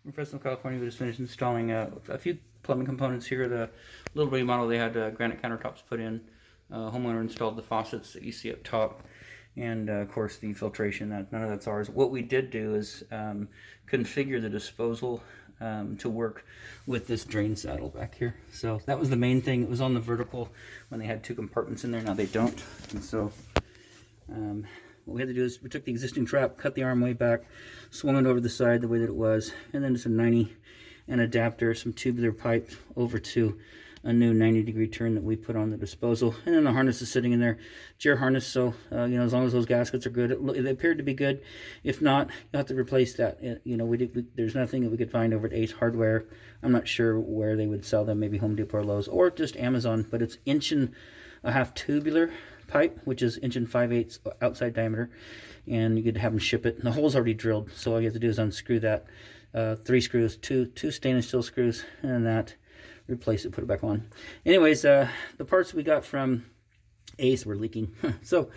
In Fresno, California, we just finished installing a few plumbing components here. The little bitty model, they had granite countertops put in. Homeowner installed the faucets that you see up top, and of course the filtration. None of that's ours. What we did do is configure the disposal to work with this drain saddle back here. So that was the main thing. It was on the vertical when they had two compartments in there. Now they don't, and so what we had to do is we took the existing trap, cut the arm way back, swung it over the side the way that it was, and then just a 90 and adapter, some tubular pipe over to a new 90-degree turn that we put on the disposal. And then the harness is sitting in there, GR harness, so you know, as long as those gaskets are good, it appeared to be good. If not, you'll have to replace that. You know, there's nothing that we could find over at Ace Hardware. I'm not sure where they would sell them, maybe Home Depot or Lowe's, or just Amazon, but it's 1.5 inch tubular pipe, which is 1 5/8 outside diameter, and you could have them ship it. And the hole's already drilled, so all you have to do is unscrew that. 3 screws, two stainless steel screws, and that, replace it, put it back on. Anyways, the parts we got from Ace were leaking, so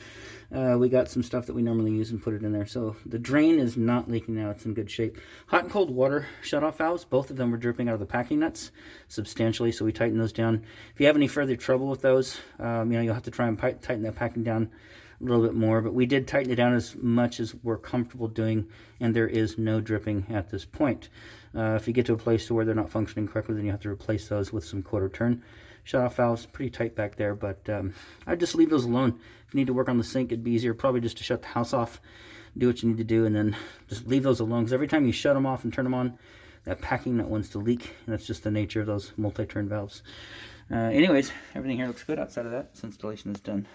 we got some stuff that we normally use and put it in there. So the drain is not leaking now, it's in good shape. Hot and cold water shutoff valves, both of them were dripping out of the packing nuts substantially, so we tightened those down. If you have any further trouble with those, you know, you'll have to try and tighten that packing down a little bit more, but we did tighten it down as much as we're comfortable doing, and there is no dripping at this point. If you get to a place to where they're not functioning correctly, then you have to replace those with some quarter turn shut-off valves. Pretty tight back there, but I'd just leave those alone. If you need to work on the sink, it'd be easier probably just to shut the house off, do what you need to do, and then just leave those alone, because every time you shut them off and turn them on, that packing nut wants to leak, and that's just the nature of those multi-turn valves. Anyways, everything here looks good outside of that. This installation is done.